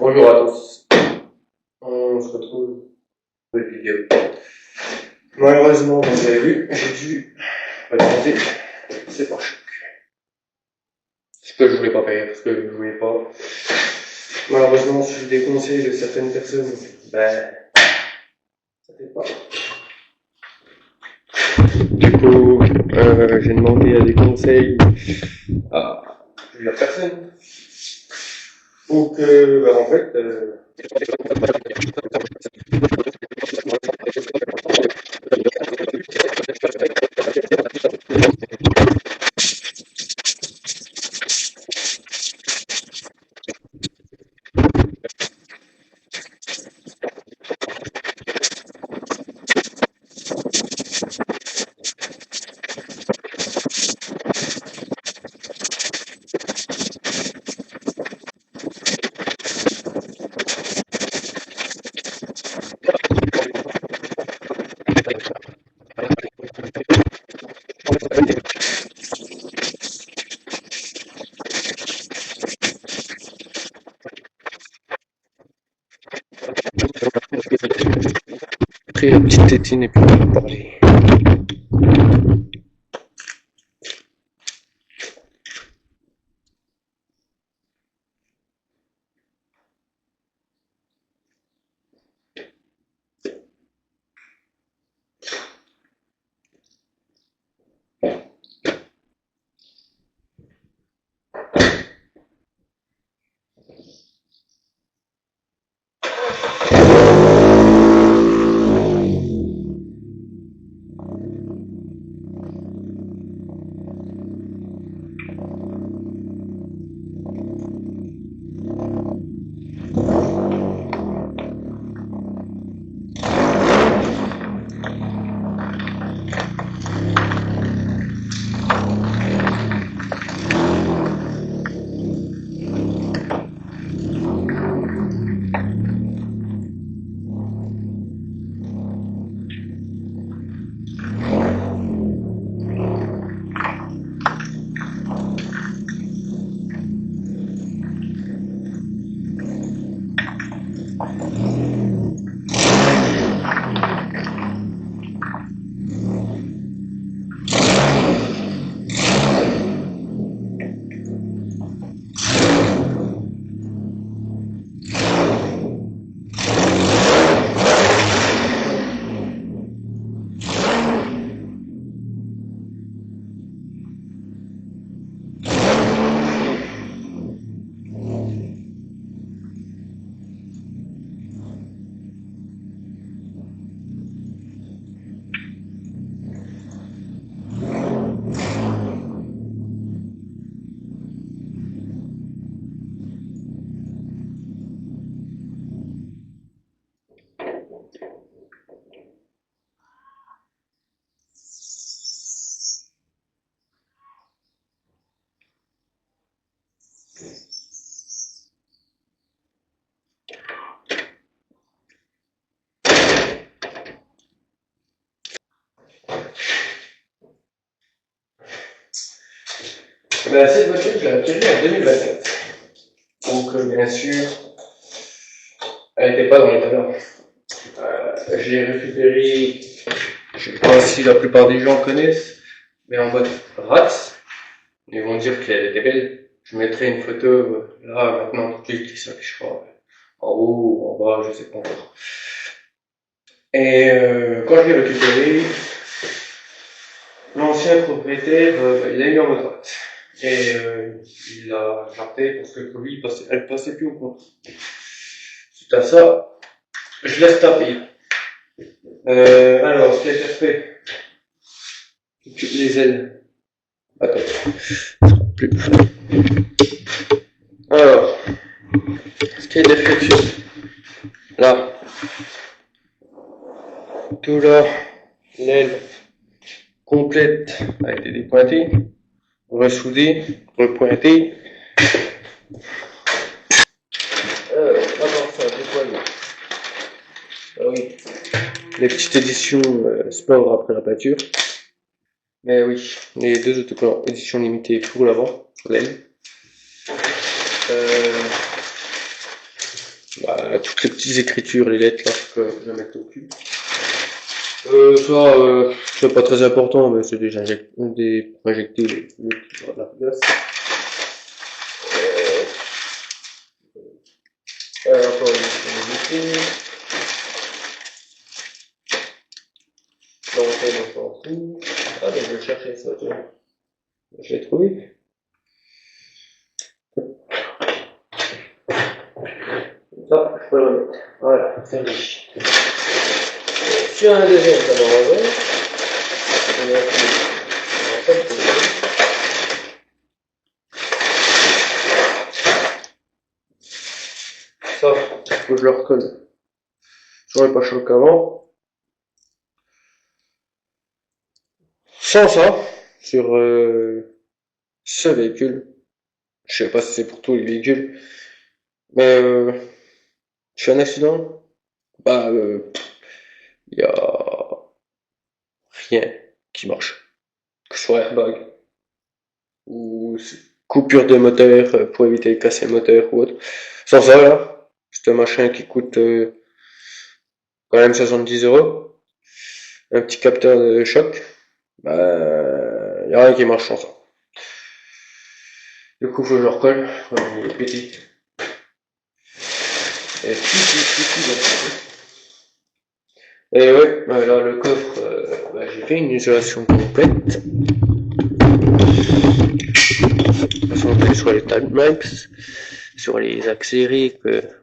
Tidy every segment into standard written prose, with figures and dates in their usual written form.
Bonjour à tous, on se retrouve pour une vidéo. Malheureusement, comme vous avez vu, j'ai dû augmenter ces pare-chocs. Ce que je voulais pas faire, ce que je voulais pas. Malheureusement, suivre des conseils de certaines personnes, ça fait pas. Du coup, j'ai demandé à des conseils à plusieurs personnes. Donc, en fait, pris la petite tétine et puis on va parler. Cette voiture, je l'ai acquérie en 2027. Donc, bien sûr, elle n'était pas dans l'état d'art. Je l'ai récupérée, je ne sais pas si la plupart des gens connaissent, mais en mode RATS. Ils vont dire qu'elle était belle. Je mettrai une photo là, maintenant, tout de suite, qui s'affichera en haut ou en bas, je sais pas encore. Et quand je l'ai récupérée, l'ancien propriétaire, il l'a mis en mode RATS. Et il l'a jarté parce que pour lui, elle passait plus au compte. Suite à ça, je laisse taper. Alors, ce qui a été fait, les ailes. Attends, plus. Alors, ce qui a été fait, là, tout là, l'aile complète a été dépointée, ressoudée, repointée. D'abord ça, déploiement. Ah oui, les petites éditions sport après la peinture. Mais oui, les deux autocollants édition limitée pour l'avant, l'aile. toutes les petites écritures, les lettres là, je vais mettre au cul. C'est pas très important, mais c'est des projectiles de la place. Encore une unité. L'antenne, on s'en fout. Ah, mais je vais chercher ça, tiens. Je l'ai trouvé. Ça, je peux le remettre. Voilà, c'est riche. Sur un deuxième, ça va revenir. On va pas le trouver. Ça, faut que je le recolle. J'aurais pas chaud qu'avant. Sans ça, sur ce véhicule, je sais pas si c'est pour tous les véhicules, mais je fais un accident, y a rien qui marche. Que ce soit airbag, ou coupure de moteur pour éviter de casser le moteur ou autre. Sans ça, là, c'est un machin qui coûte quand même 70€. Un petit capteur de choc. Y a rien qui marche sans ça. Du coup, faut que je le recolle. Il est pété. Et ouais, là, le coffre, j'ai fait une isolation complète. De toute façon, on est sur les timemaps, sur les accélérés,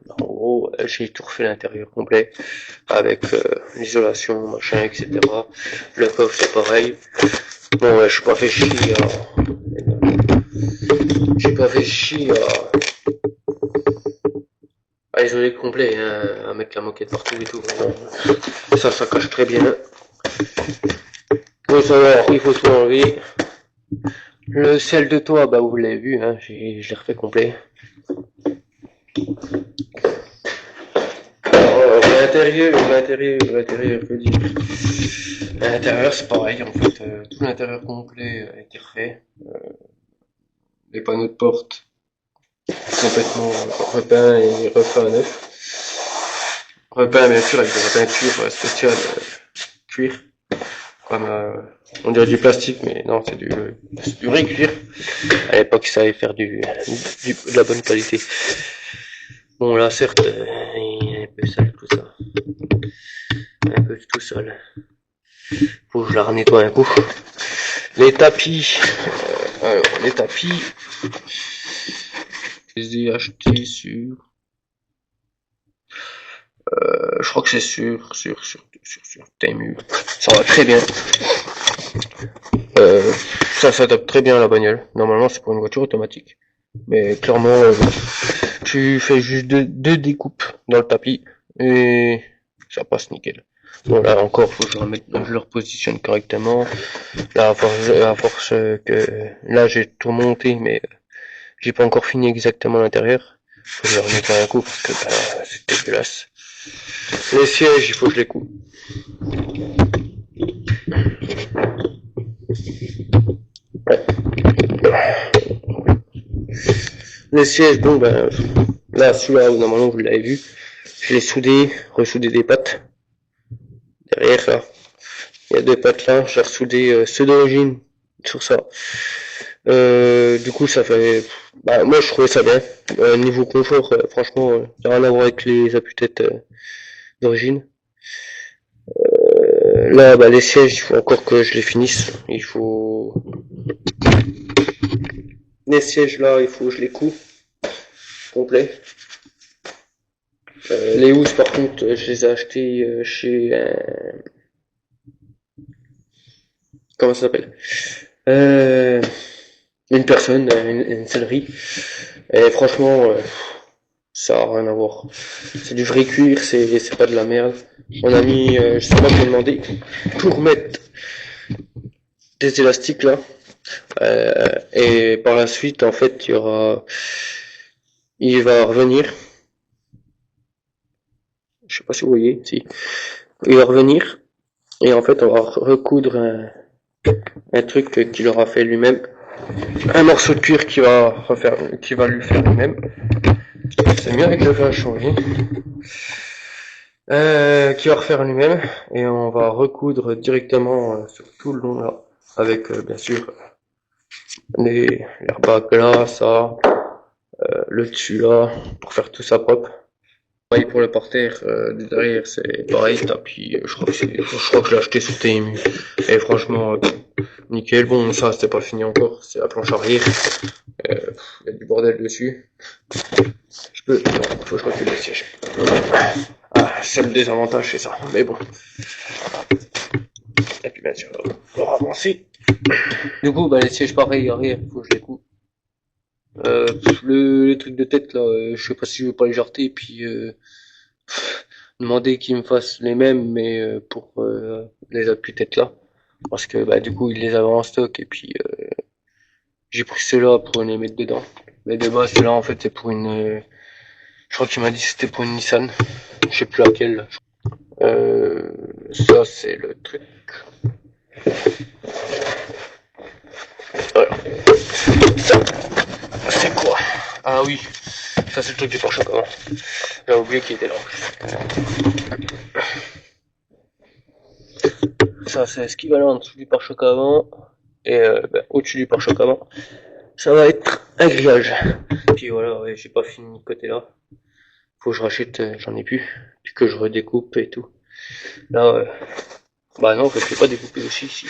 en gros, j'ai tout refait l'intérieur complet, avec l'isolation, machin, etc. Le coffre, c'est pareil. Bon, ouais, j'ai pas fait chier à isoler complet, hein, à mettre la moquette partout et tout. Ça cache très bien. Faut savoir, il faut tout enlever. Le ciel de toit, vous l'avez vu, hein, je l'ai refait complet. Alors, l'intérieur, que dire. L'intérieur, c'est pareil, en fait, tout l'intérieur complet a été refait. Les panneaux de porte complètement repeints et refait à neuf. Repeint bien sûr avec de la peinture spéciale cuir. Comme on dirait du plastique, mais non, c'est du vrai cuir. À l'époque, ça savait faire de la bonne qualité. Bon, là, certes, il est un peu sale tout ça. Un peu tout seul. Faut que je la renettoie un coup. Les tapis. Alors, les tapis. Je les ai achetés sur. Je crois que c'est sur Temu. Ça va très bien. Ça s'adapte très bien à la bagnole. Normalement, c'est pour une voiture automatique. Mais clairement, tu fais juste deux découpes dans le tapis et ça passe nickel. Bon, là encore, faut que je le repositionne correctement. Là, à force que là, j'ai tout monté, mais j'ai pas encore fini exactement l'intérieur. Faut que je le remette un coup parce que c'est dégueulasse. Les sièges, il faut que je les coupe. Ouais. Les sièges, bon là, celui-là, normalement, vous l'avez vu. Je l'ai soudé, ressoudé des pattes. Derrière, là. Il y a deux pattes là, j'ai ressoudé ceux d'origine sur ça. Du coup, ça fait... moi, je trouvais ça bien. Niveau confort, franchement, ça n'a rien à voir avec les appuis-têtes d'origine. Là, les sièges, il faut encore que je les finisse. Il faut... Les sièges là, il faut que je les coupe. Complet. Les housses, par contre, je les ai achetés chez... comment ça s'appelle une personne, une sellerie. Et franchement, ça a rien à voir. C'est du vrai cuir, c'est pas de la merde. On a mis, je sais pas quoi demander, pour mettre des élastiques là. Et par la suite, en fait, il va revenir. Je sais pas si vous voyez, si. Il va revenir. Et en fait, on va recoudre un truc qu'il aura fait lui-même. Un morceau de cuir qui va lui faire lui-même. C'est mieux avec le vin changer. Qui va refaire lui-même. Et on va recoudre directement sur tout le long là. Avec bien sûr l'herbe là, ça, le dessus là, pour faire tout ça propre. Pareil pour le parterre, derrière c'est pareil, tapis, je crois que je l'ai acheté sur TMU. Et franchement, nickel. Bon, ça c'était pas fini encore, c'est la planche arrière. Il y a du bordel dessus. Faut que je recule le siège. Ah, c'est le désavantage, c'est ça. Mais bon. Et puis bien sûr, on va avancer. Du coup, bah, les sièges pareils arrière, faut que je les coupe. Les trucs de tête là, je sais pas si je veux pas les jarter, et puis demander qu'ils me fassent les mêmes, mais pour les appuis-tête là. Parce que bah, du coup, ils les avaient en stock, et puis j'ai pris ceux-là pour les mettre dedans. Mais de base, ceux-là en fait, c'est pour une. Je crois qu'il m'a dit que c'était pour une Nissan. Je sais plus laquelle. Ça, c'est le truc. Voilà. Ça, c'est quoi? Ah oui, ça c'est le truc du pare-choc avant. J'avais oublié qu'il était là. Ça c'est ce qui va là en dessous du pare-choc avant. Et au-dessus du pare-choc avant, ça va être un grillage. Puis voilà, ouais, j'ai pas fini de côté là. Faut que je rachète, j'en ai plus. Puis que je redécoupe et tout. Là, bah non, je l'ai pas découpé aussi ici.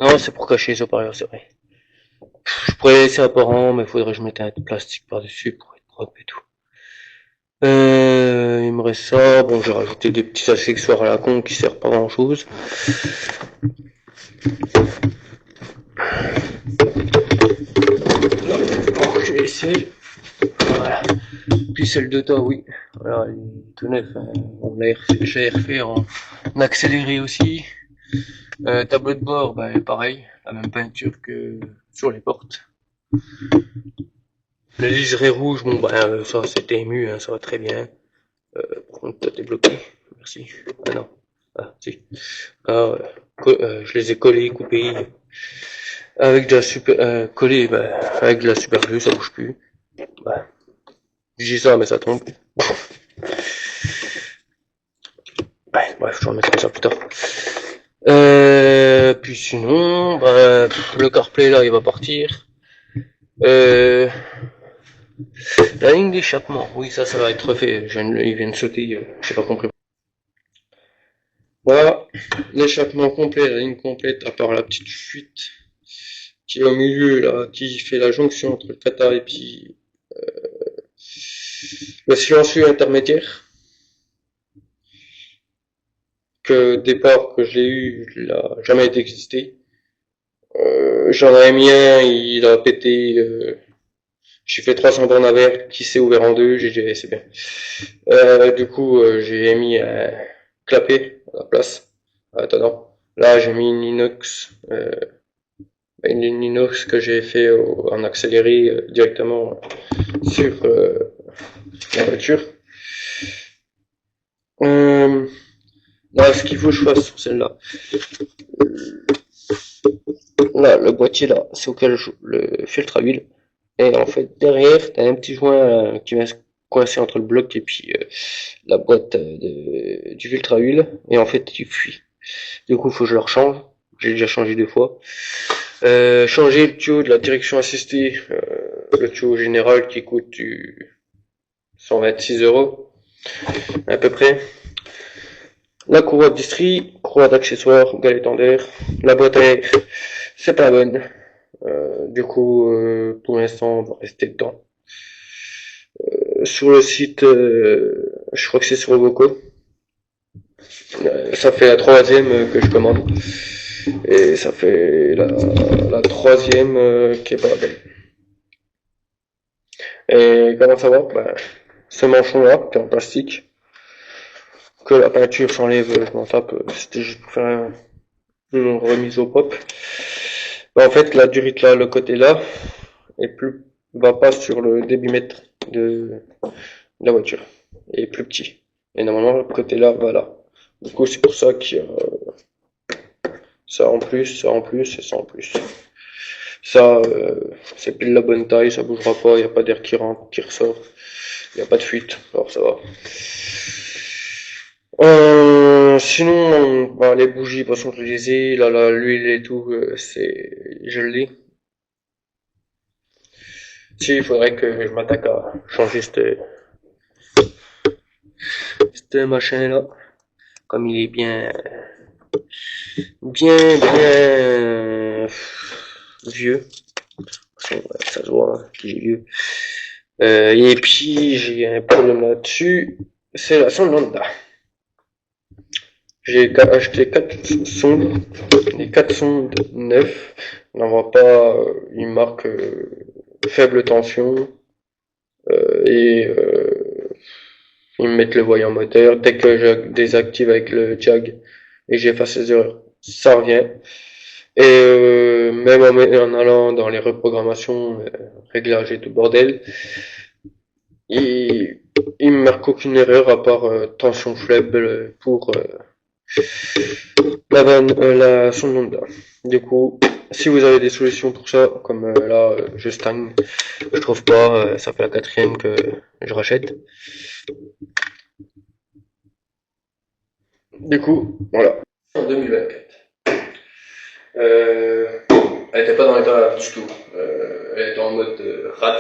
Non, c'est pour cacher les haut-parleurs, c'est vrai. Je pourrais laisser apparent, mais il faudrait que je mette un plastique par-dessus pour être propre et tout. Il me reste ça. Bon, j'ai rajouté des petits accessoires à la con qui servent pas grand chose. Je vais essayer. Voilà. Puis celle de tas, oui. Voilà, il est tout neuf. Hein. On l'a refait en accéléré aussi. Tableau de bord, bah, pareil. La même peinture que sur les portes. Le liseré rouge, bon, bah, ça c'était ému, hein, ça va très bien. Par contre, t'as débloqué. Merci. Ah non. Ah, si. Ah, je les ai collés, coupés. Avec de la super, collés, bah, avec de la super glue, ça bouge plus. Bah, je dis ça, mais ça tombe. Ouais, bref, je remettrai ça plus tard. Puis sinon, bah, le CarPlay là, il va partir. La ligne d'échappement, oui, ça va être refait. Il vient de sauter, j'ai pas compris. Voilà, l'échappement complet, la ligne complète, à part la petite fuite qui est au milieu là, qui fait la jonction entre le kata et puis le silencieux intermédiaire. Que départ que j'ai eu, il a jamais été existé. J'en avais mis un, il a pété. J'ai fait 300 bornes à verre qui s'est ouvert en deux. J'ai dit c'est bien. Du coup, j'ai mis un clapet à la place. Attends, là j'ai mis une inox que j'ai fait en accéléré directement sur la voiture. Là, ce qu'il faut que je fasse sur celle-là, là, le boîtier là, c'est auquel le filtre à huile. Et en fait, derrière, t'as un petit joint qui vient se coincer entre le bloc et puis la boîte du filtre à huile. Et en fait, il fuit. Du coup, il faut que je le rechange. J'ai déjà changé deux fois. Changer le tuyau de la direction assistée, le tuyau général qui coûte 126 € à peu près. La courroie de distri, courroie d'accessoires, galette en d'air. La boîte à air, c'est pas bonne. Du coup, pour l'instant, on va rester dedans. Sur le site, je crois que c'est sur Roboco. Ça fait la troisième que je commande. Et ça fait la troisième qui est pas belle. Et comment savoir? Ben, ce manchon-là, qui est en plastique, que la peinture s'enlève, je m'en tape, c'était juste pour faire une remise au pop. Ben, en fait, la durite là, le côté là, est plus, va pas sur le débitmètre de la voiture. Et est plus petit. Et normalement, le côté là va là. Du coup, c'est pour ça qu'il y a ça en plus, ça en plus et ça en plus. Ça, c'est pile la bonne taille, ça bougera pas, y a pas d'air qui rentre, qui ressort, y a pas de fuite, alors ça va. Sinon, bah, les bougies, de toute façon, je les ai, là, l'huile et tout, je l'ai. Si, il faudrait que je m'attaque à changer ce machin-là, comme il est bien vieux. De toute façon, ouais, ça se voit hein, qu'il est vieux. Et puis, j'ai un problème là-dessus, c'est la sonde lambda. J'ai acheté 4 sondes, les 4 sondes neuves. On n'en voit pas, il marque faible tension et ils me mettent le voyant moteur. Dès que je désactive avec le jag et j'efface les erreurs, ça revient. Et même en allant dans les reprogrammations, réglages et tout bordel, il, il me marque aucune erreur à part tension faible pour la sonde lambda. Du coup, si vous avez des solutions pour ça, comme là, je stagne, je trouve pas, ça fait la quatrième que je rachète. Du coup, voilà. En 2024. Elle était pas dans l'état du tout. Elle était en mode rats,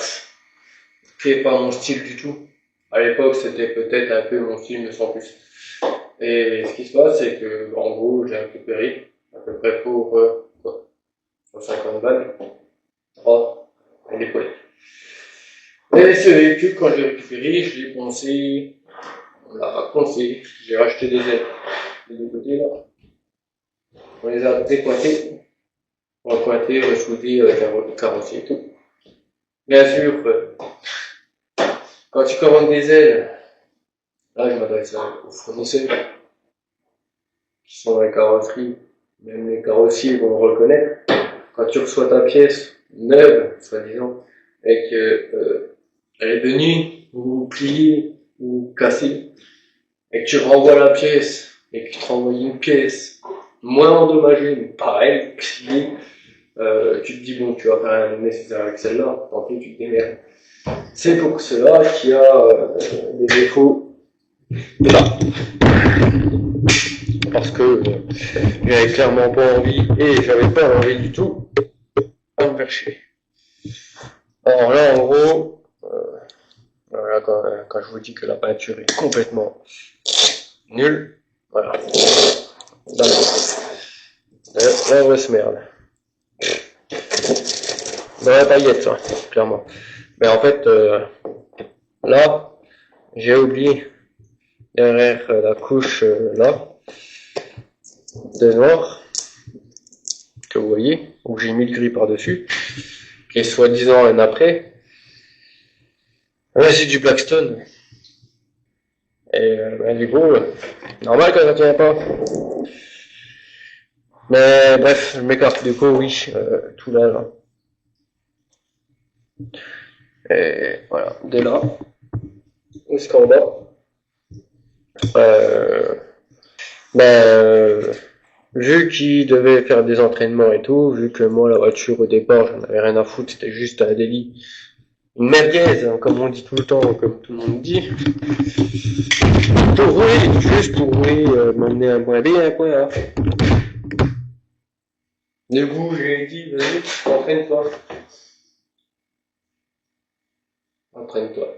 qui est pas mon style du tout. À l'époque, c'était peut-être un peu mon style, mais sans plus. Et ce qui se passe, c'est que, en gros, j'ai récupéré à peu près pour quoi, 150 balles. Oh, elle est poète. Et ce véhicule, quand je l'ai récupéré, je l'ai poncé, on l'a raconcé, j'ai racheté des ailes des deux côtés là. On les a décointés, recointés, ressoudés avec un carrossier et tout. Bien sûr, quand tu commandes des ailes, là je m'adresse aux fournisseurs qui sont dans les carrosseries, même les carrossiers vont le reconnaître. Quand tu reçois ta pièce neuve, soi-disant, et que elle est de nuit, ou pliée, ou cassée, et que tu renvoies la pièce, et que tu te renvoies une pièce moins endommagée, mais pareil, pliée, tu te dis bon, tu vas faire un nécessaire avec celle-là, tant pis, tu te démerdes. C'est pour cela qu'il y a des défauts là. Parce que j'avais clairement pas envie, et j'avais pas envie du tout, à me faire chier. Alors là, en gros, voilà, quand je vous dis que la peinture est complètement nulle, voilà. Là, on va se merde. Dans la paillette, ça, clairement. Mais en fait, là, j'ai oublié derrière la couche là de noir que vous voyez, où j'ai mis le gris par-dessus, qui est soi-disant un après. Là, c'est du Blackstone. Et du coup, normal que ça ne tient pas. Mais bref, je m'écarte du coup, oui, tout là. Et voilà, de là jusqu'en bas. Vu qu'il devait faire des entraînements et tout, vu que moi la voiture au départ j'en avais rien à foutre, c'était juste un délit, une merguez, hein, comme on dit tout le temps, comme tout le monde dit, pour rouler, juste pour rouler, m'emmener un point B, un point A. Du coup j'ai dit, vas-y, entraîne-toi. Entraîne-toi.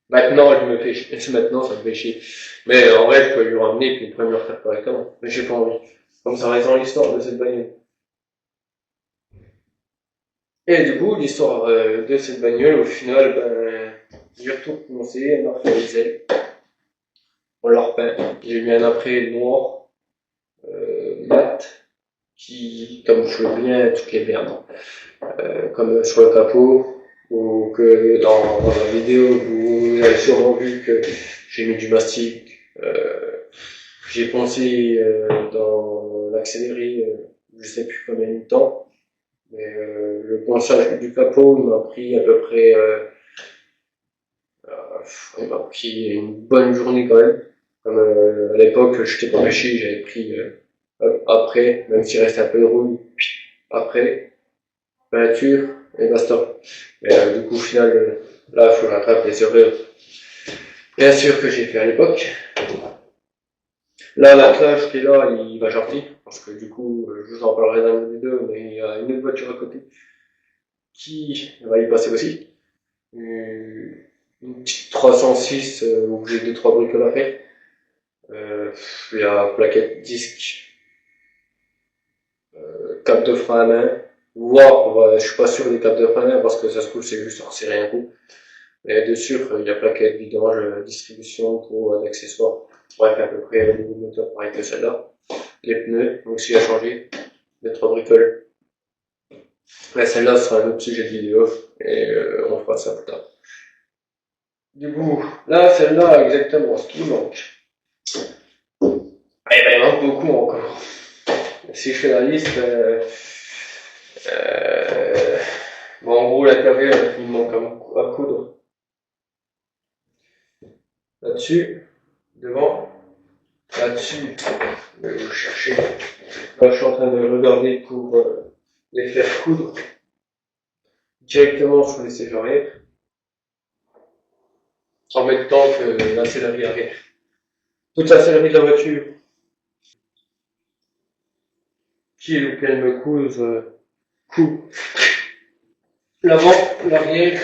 Maintenant, maintenant, ça me fait chier. Mais en vrai, je peux lui ramener, puis il pourrait me le refaire correctement. Mais j'ai pas envie. Comme ça reste dans l'histoire de cette bagnole. Et du coup, l'histoire de cette bagnole, au final, j'ai tout commencé, on a refait les ailes. On l'a repeint. J'ai mis un après noir, mat, qui, comme je veux bien toutes les merdes. Comme sur le capot, ou que dans la vidéo, vous avez sûrement vu que j'ai mis du mastic. J'ai poncé dans l'accéléré, je sais plus combien de temps, mais le ponçage du capot, il m'a pris à peu près, il m'a pris une bonne journée quand même. Comme à l'époque, j'étais pas méché, j'avais pris après, même s'il restait un peu de rouille, après. peinture et basta. Mais du coup, au final, là, il faut que j'attrape les erreurs, bien sûr, que j'ai fait à l'époque. Là, l'attelage qui est là, il va sortir, parce que du coup, je vous en parlerai dans une vidéo, mais il y a une autre voiture à côté qui va y passer aussi. Une petite 306 où j'ai 2-3 bricoles à faire. Il y a plaquette disque, cap de frein à main, voire, je suis pas sûr des capes de frein à main parce que ça se trouve c'est juste resserré un coup. Mais dessus, il y a plaquette, vidange, distribution, pour accessoires. Bref, à peu près au niveau moteur pareil que celle-là. Les pneus, donc aussi à changer. Les 3 bricoles. Mais celle-là sera un autre sujet de vidéo et on fera ça plus tard. Du coup, là, celle-là, exactement, ce qui manque. Eh ben, il manque beaucoup encore. Si je fais la liste, bon, en gros, l'intérieur, il manque à coudre. Là-dessus, devant, là-dessus, je vais vous chercher. Là, je suis en train de regarder pour les faire coudre directement sur les sièges arrière, en même temps que la sellerie arrière. Toute la sellerie de la voiture, qui est lequel me couse, l'avant, l'arrière,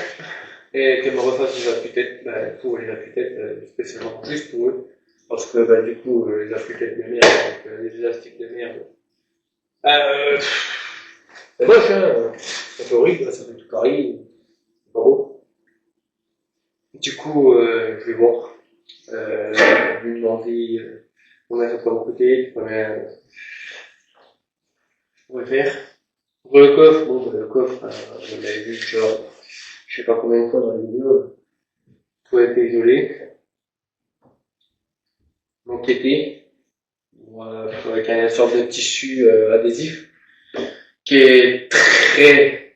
et qu'elle me refasse des appuis-têtes, pour les appuis-têtes, spécialement juste pour eux, parce que du coup, les appuis-têtes de merde, avec les élastiques de merde, c'est moche, hein, c'est horrible, ça fait tout carré, c'est pas beau. Du coup, je vais voir, lui demander combien ça pourrait me coûter, combien je pourrais faire. Pour le coffre, bon, le coffre, vous l'avez vu, genre, je sais pas combien de fois dans la vidéo, tout a été isolé, enquêté, avec une sorte de tissu adhésif, qui est très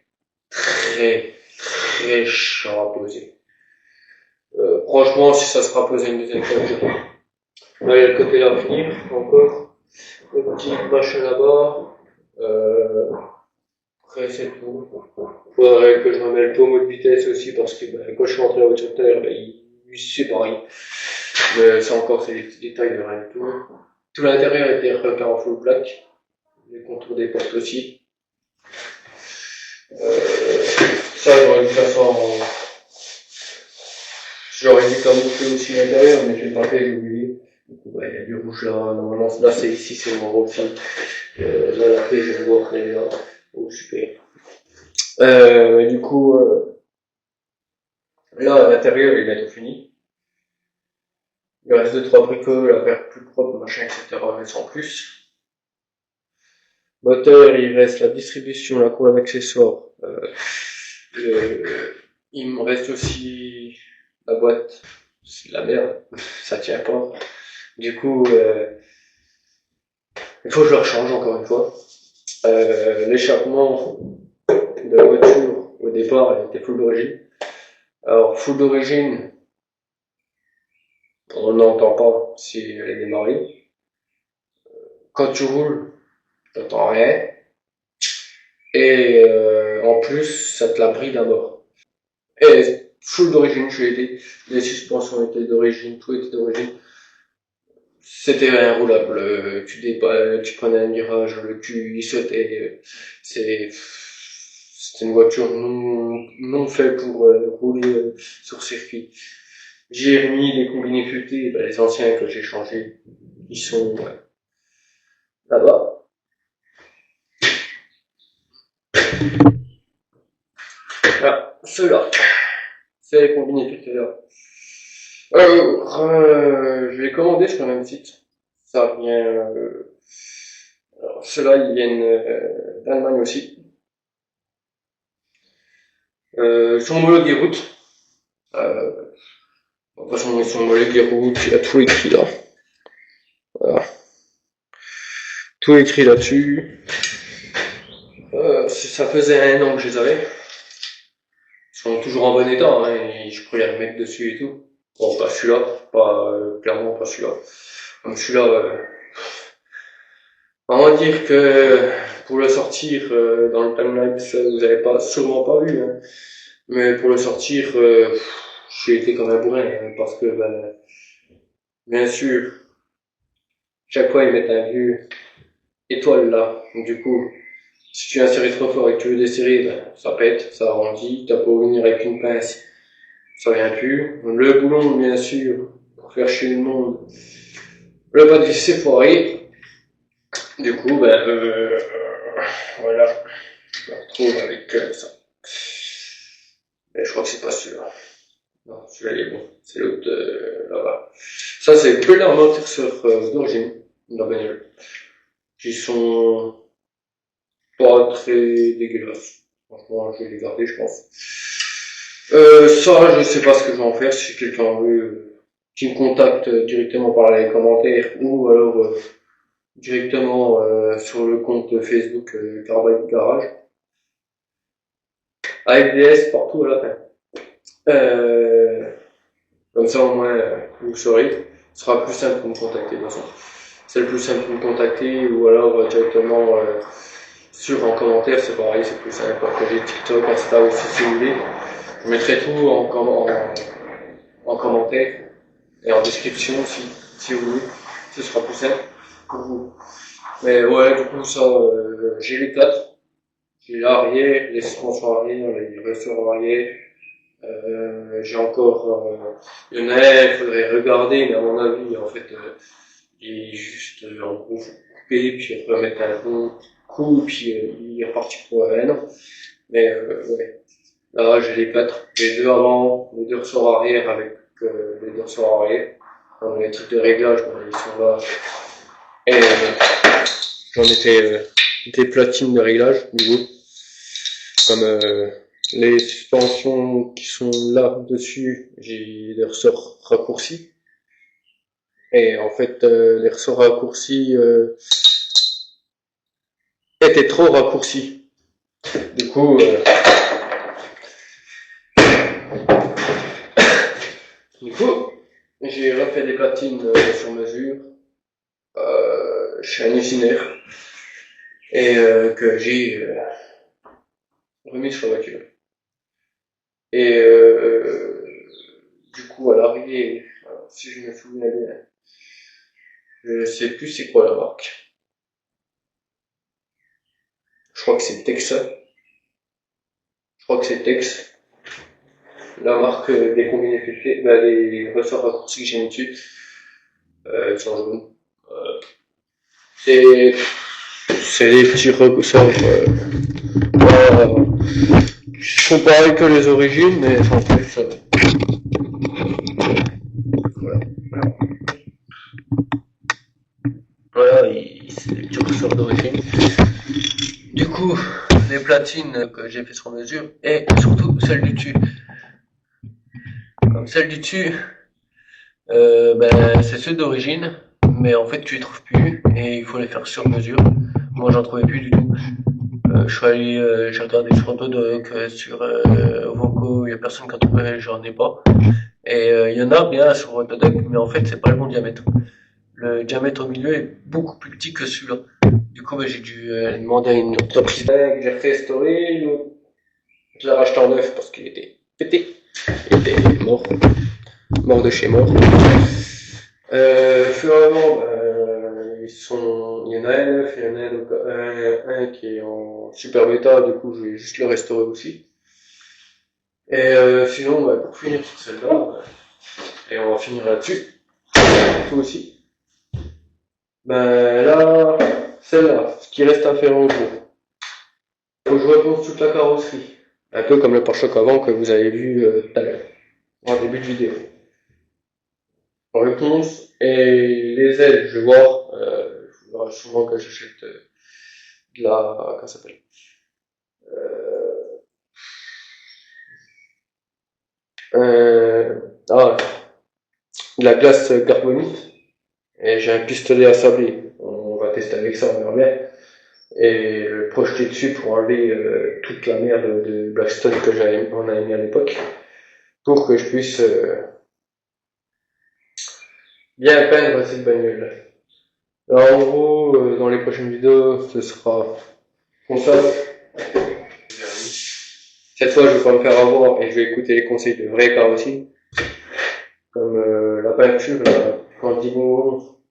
chiant à poser. Franchement, si ça sera posé une deuxième fois, là, il y a le côté là à finir, encore, le petit machin là-bas, après c'est tout. Faudrait que je remette le pommeau de vitesse aussi, parce que quand je suis rentré dans la voiture tout à l'heure, c'est pareil. Mais ça encore, c'est des petits détails de rien du tout. Tout l'intérieur était repeint en full black. Les contours des portes aussi. Ça, j'aurais dû faire ça en... J'aurais dû camoufler aussi l'intérieur, mais je l'ai pas fait, j'ai oublié. Il y a du rouge là, normalement, là c'est ici, c'est mon rôle aussi. Là, la clé, je vais le voir, elle est là. Oh, super. Du coup, là, à l'intérieur, il est tout fini. Il reste 2-3 bricoles à faire plus propre, machin, etc., mais sans plus. Moteur, il reste la distribution, la courbe d'accessoires. Il me reste aussi la boîte. C'est de la merde, ça tient pas. Du coup, il faut que je le rechange encore une fois. L'échappement de la voiture, au départ, elle était full d'origine. Alors, full d'origine, on n'entend pas si elle est démarrée. Quand tu roules, t'entends rien. Et en plus, ça te la brille à mort. Et full d'origine, je l'ai été. Les suspensions étaient d'origine, tout était d'origine. C'était inroulable. Tu prenais un virage, le cul il sautait. C'était une voiture non faite pour rouler sur circuit. J'ai remis les combinés futés, les anciens que j'ai changés, ils sont là-bas. Ah, ceux-là, c'est les combinés futés là. Je l'ai commandé sur le même site. Ça vient. Alors, ceux-là, ils viennent d'Allemagne aussi. Ils sont homologués route. De toute façon, ils sont homologués route. Il y a tout écrit là. Voilà. Tout écrit là-dessus. Ça faisait 1 an que je les avais. Ils sont toujours en bon état, hein, et je pourrais les remettre dessus et tout. Bon, pas celui-là, clairement pas celui-là. Comme celui-là, on va dire que pour le sortir dans le timelapse, vous avez sûrement pas vu, hein. Mais pour le sortir, j'ai été comme un bourrin, hein, parce que bien sûr, chaque fois ils mettent un vieux étoile là. Donc, du coup, si tu insérais trop fort et que tu veux desserrer, ça pète, ça arrondit, t'as pas venir avec une pince, ça vient plus. Le boulon, bien sûr, pour faire chier le monde. Le pas de vis c'est foiré. Du coup, voilà, je me retrouve avec ça. Mais je crois que c'est pas sûr. Non, celui-là il est bon. C'est l'autre là-bas. Ça, c'est que l'amortisseur d'origine de la bagnole, qui sont pas très dégueulasses. Franchement, je vais les garder, je pense. Ça, je sais pas ce que je vais en faire. Si quelqu'un veut, qui me contacte directement par les commentaires ou alors directement sur le compte Facebook Carbide Garage. Avec des S partout à la fin. Comme ça, au moins, vous saurez. Ce sera plus simple pour me contacter, de toute façon. C'est le plus simple pour me contacter ou alors directement sur un commentaire, c'est pareil, c'est plus simple. Après, j'ai TikTok, Insta aussi si vous voulez. Je mettrai tout en commentaire et en description si vous voulez. Ce sera plus simple pour vous. Mais ouais, du coup, ça, j'ai les quatre. J'ai l'arrière, les suspensions arrière, les ressorts arrière. J'ai encore, il y en a un, il faudrait regarder, mais à mon avis, en fait, il est juste, en gros, coupé, puis remettre un bon coup, puis il est reparti pour un an. Mais, ouais. Là, j'ai les quatre. Les deux avant, les deux ressorts arrière avec, les deux ressorts arrière. Comme les trucs de réglage, ils sont là. Et, j'en ai fait, des platines de réglage, du coup. Comme, les suspensions qui sont là dessus, j'ai des ressorts raccourcis. Et en fait, les ressorts raccourcis étaient trop raccourcis. Du coup, j'ai refait des platines sur mesure chez un usineur et que j'ai remis sur la voiture. Et du coup, à l'arrivée, si je me souviens bien, je sais plus c'est quoi la marque. Je crois que c'est Texa. Je crois que c'est Tex. La marque des combinés fléchés, des ressorts raccourcis que j'ai mis dessus. Ils sont jaunes. C'est des petits ressorts qui sont pareils que les origines, mais sans plus. Voilà. Voilà, c'est des petits ressorts d'origine. Du coup, les platines que j'ai fait sur mesure et surtout celle du dessus. Comme celle du dessus, c'est ceux d'origine, mais en fait tu les trouves plus et il faut les faire sur mesure. Moi j'en trouvais plus du tout. Je suis allé, j'ai regardé sur Autodoc, sur Voco, il y a personne qui a trouvé, j'en ai pas. Et il y en a bien sur Autodoc, mais en fait c'est pas le bon diamètre. Le diamètre au milieu est beaucoup plus petit que celui-là. Du coup j'ai dû demander à une entreprise que j'ai restauré, je l'ai racheté en neuf parce qu'il était pété, il était mort de chez mort. Finalement, il y en a un neuf, il y en a un qui est en super bêta, du coup je vais juste le restaurer aussi. Et sinon, pour finir sur celle-là, et on va finir là-dessus, tout aussi. Là, celle-là, ce qui reste à faire en gros, faut que je repense toute la carrosserie. Un peu comme le pare-choc avant que vous avez vu tout à l'heure, en début de vidéo. Réponse et les ailes, je vais voir, il faudra souvent que j'achète de la, comment ça s'appelle, ah, de la glace carbonique et j'ai un pistolet à sabler. On va tester avec ça, on verra bien. Et le projeter dessus pour enlever toute la merde de Blackstone que on avait mis à l'époque pour que je puisse bien peindre cette bagnole. Alors en gros, dans les prochaines vidéos, ce sera console. Cette fois, je vais pas me faire avoir et je vais écouter les conseils de vrais carrossiers. Comme la peinture, la Candibo,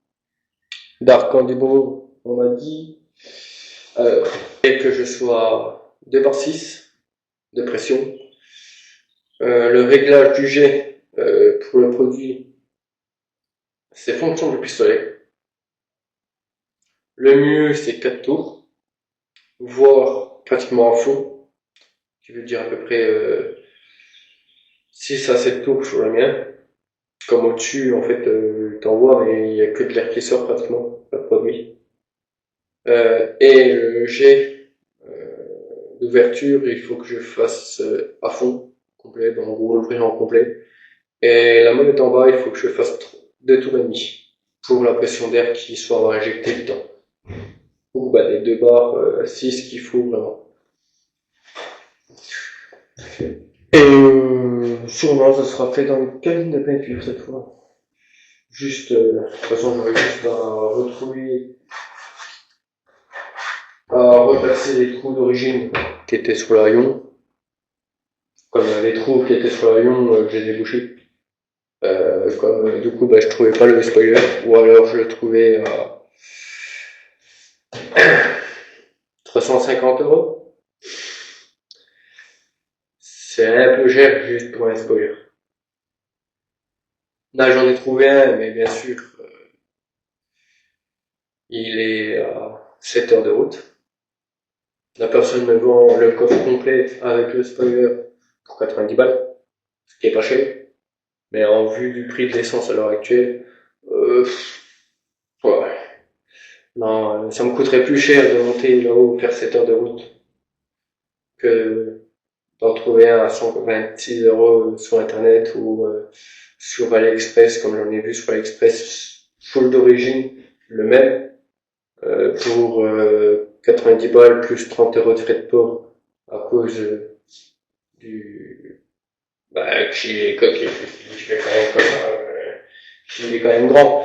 Dark Candibo, on m'a dit. Et que je sois 2/6 de pression. Le réglage du jet pour le produit, c'est fonction du pistolet. Le mieux, c'est 4 tours, voire pratiquement à fond, qui veut dire à peu près 6 à 7 tours sur le mien. Comme au-dessus, en fait, t'envoies, mais il n'y a que de l'air qui sort pratiquement, pas de produit. Et le jet d'ouverture, il faut que je fasse à fond, complet, donc en gros l'ouvrir en complet. Et la molette en bas, il faut que je fasse 2 tours et demi pour la pression d'air qui soit injectée dedans. Ou bah, les 2 barres, 6 qu'il faut vraiment. Et sûrement, ça sera fait dans une cabine de peinture cette fois. Juste, de toute façon, j'aurais juste à retrouver, à replacer les trous d'origine qui étaient sur le rayon. Comme les trous qui étaient sur le rayon, je les ai bouchés. Comme du coup, bah, je trouvais pas le spoiler, ou alors je le trouvais à 350 €. C'est un peu cher juste pour un spoiler. Là, j'en ai trouvé un, mais bien sûr, il est à 7 heures de route. La personne me vend le coffre complet avec le spoiler pour 90 balles, ce qui est pas cher. Mais en vue du prix de l'essence à l'heure actuelle, ouais. Non, ça me coûterait plus cher de monter là-haut, faire 7 heures de route, que d'en trouver un à 126 € sur internet ou sur AliExpress, comme j'en ai vu sur AliExpress, full d'origine, le même, pour 90 balles plus 30 € de frais de port à cause du, bah, qui est quand même grand.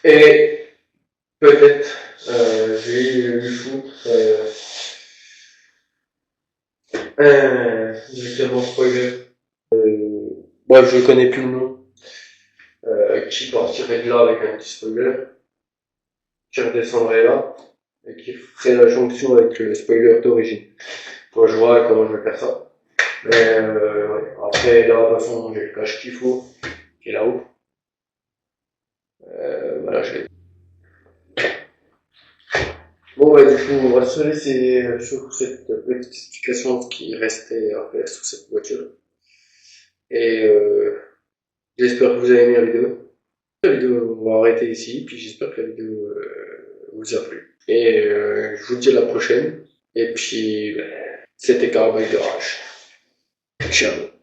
Et peut-être, je vais lui foutre, directement spoiler. Bref, je connais plus le nom. Qui partirait de là avec un petit spoiler, qui redescendrait là, et qui ferait la jonction avec le spoiler d'origine. Quand je vois comment je vais faire ça. Mais ouais. Après, là, de toute façon, j'ai le cache qu'il faut, qui est là-haut. Voilà, je l'ai. Bon, bah, du coup, on va se laisser sur cette petite explication de ce qui restait à faire sur cette voiture. Et j'espère que vous avez aimé la vidéo. La vidéo, on va arrêter ici, puis j'espère que la vidéo vous a plu. Et je vous dis à la prochaine. Et puis, c'était Cowboy de Rage. Ciao.